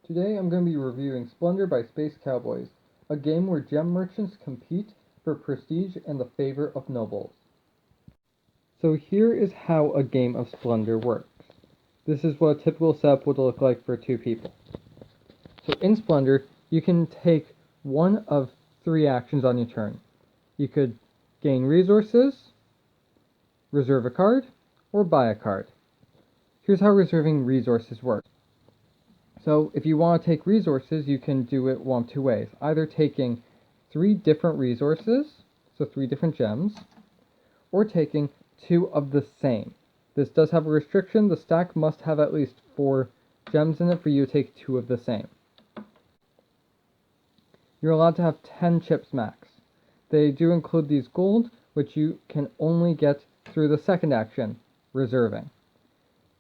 Today I'm going to be reviewing Splendor by Space Cowboys, a game where gem merchants compete for prestige and the favor of nobles. So here is how a game of Splendor works. This is what a typical setup would look like for two people. So in Splendor, you can take one of three actions on your turn. You could gain resources, reserve a card, or buy a card. Here's how reserving resources works. So if you want to take resources, you can do it one of two ways. Either taking 3 different resources, so 3 different gems, or taking 2 of the same. This does have a restriction. The stack must have at least 4 gems in it for you to take 2 of the same. You're allowed to have 10 chips max. They do include these gold, which you can only get through the second action, reserving.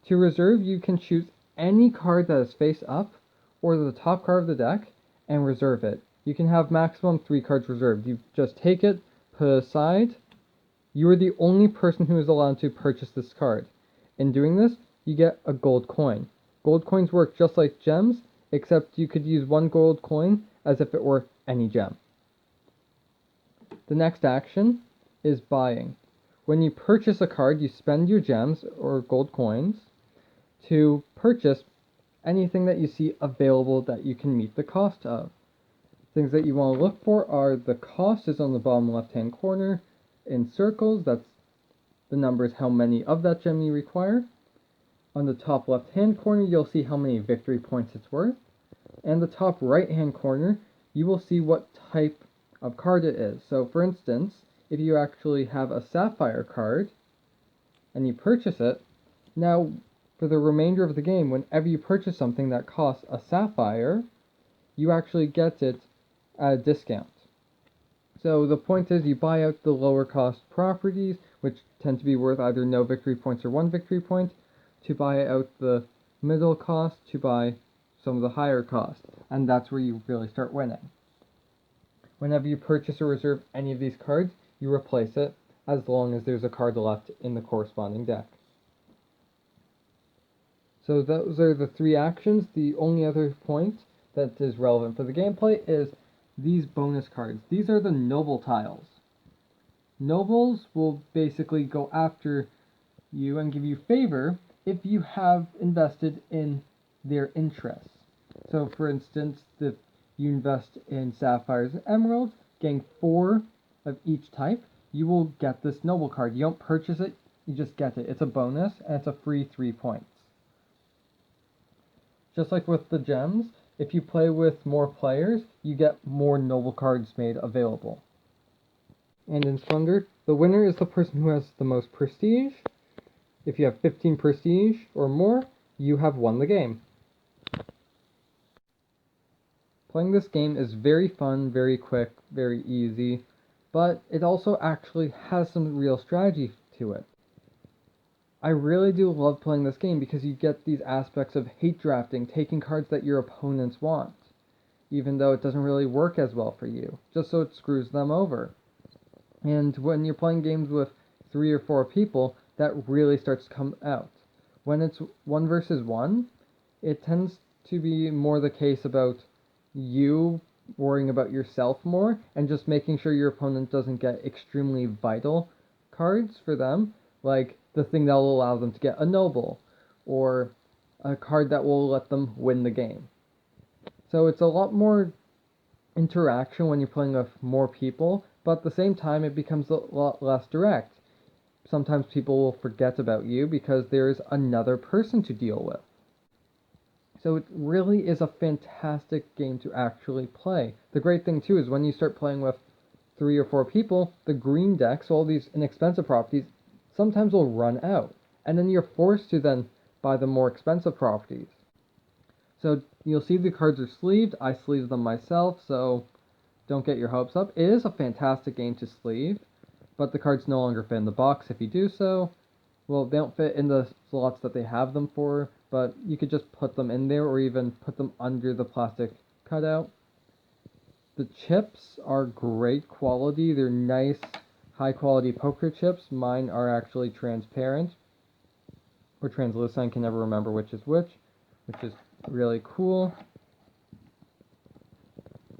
To reserve, you can choose any card that is face up or the top card of the deck and reserve it. You can have maximum 3 cards reserved. You just take it, put it aside. You are the only person who is allowed to purchase this card. In doing this, you get a gold coin. Gold coins work just like gems, except you could use 1 gold coin as if it were any gem. The next action is buying. When you purchase a card, you spend your gems or gold coins to purchase anything that you see available that you can meet the cost of. Things that you want to look for are the cost is on the bottom left hand corner in circles. That's the numbers how many of that gem you require. On the top left hand corner you'll see how many victory points it's worth. And the top right hand corner you will see what type of card it is. So for instance, if you actually have a sapphire card and you purchase it, now for the remainder of the game, whenever you purchase something that costs a sapphire, you actually get it at a discount. So the point is you buy out the lower cost properties, which tend to be worth either no victory points or 1 victory point, to buy out the middle cost, to buy some of the higher cost, and that's where you really start winning. Whenever you purchase or reserve any of these cards, you replace it as long as there's a card left in the corresponding deck. So those are the 3 actions. The only other point that is relevant for the gameplay is these bonus cards. These are the noble tiles. Nobles will basically go after you and give you favor if you have invested in their interests. So for instance, if you invest in sapphires and emeralds, getting 4 of each type, you will get this noble card. You don't purchase it, you just get it. It's a bonus and it's a free 3 points. Just like with the gems, if you play with more players, you get more noble cards made available. And in Splendor, the winner is the person who has the most prestige. If you have 15 prestige or more, you have won the game. Playing this game is very fun, very quick, very easy, but it also actually has some real strategy to it. I really do love playing this game because you get these aspects of hate drafting, taking cards that your opponents want, even though it doesn't really work as well for you, just so it screws them over. And when you're playing games with 3 or 4 people, that really starts to come out. When it's 1 versus 1, it tends to be more the case about you worrying about yourself more and just making sure your opponent doesn't get extremely vital cards for them, like the thing that will allow them to get a noble, or a card that will let them win the game. So it's a lot more interaction when you're playing with more people, but at the same time it becomes a lot less direct. Sometimes people will forget about you because there's another person to deal with. So it really is a fantastic game to actually play. The great thing too is when you start playing with 3 or 4 people, the green decks, all these inexpensive properties, sometimes will run out, and then you're forced to then buy the more expensive properties. So you'll see the cards are sleeved. I sleeved them myself, so don't get your hopes up. It is a fantastic game to sleeve, but the cards no longer fit in the box if you do so. Well, they don't fit in the slots that they have them for, but you could just put them in there or even put them under the plastic cutout. The chips are great quality. They're nice, high quality poker chips. Mine are actually transparent or translucent. I can never remember which is which is really cool.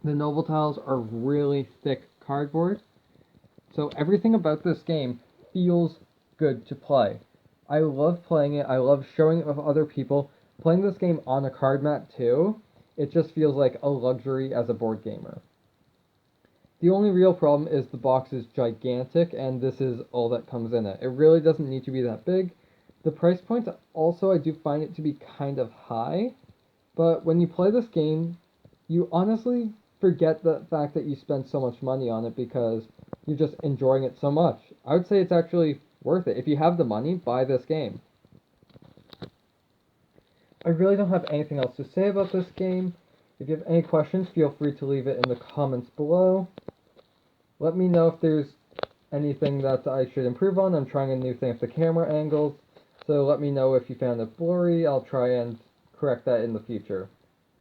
The noble tiles are really thick cardboard, so everything about this game feels good to play. I love playing it. I love showing it with other people. Playing this game on a card mat too, it just feels like a luxury as a board gamer. The only real problem is the box is gigantic and this is all that comes in it. It really doesn't need to be that big. The price point also, I do find it to be kind of high, but when you play this game, you honestly forget the fact that you spent so much money on it because you're just enjoying it so much. I would say it's actually worth it. If you have the money, buy this game. I really don't have anything else to say about this game. If you have any questions, feel free to leave it in the comments below. Let me know if there's anything that I should improve on. I'm trying a new thing with the camera angles, so let me know if you found it blurry. I'll try and correct that in the future.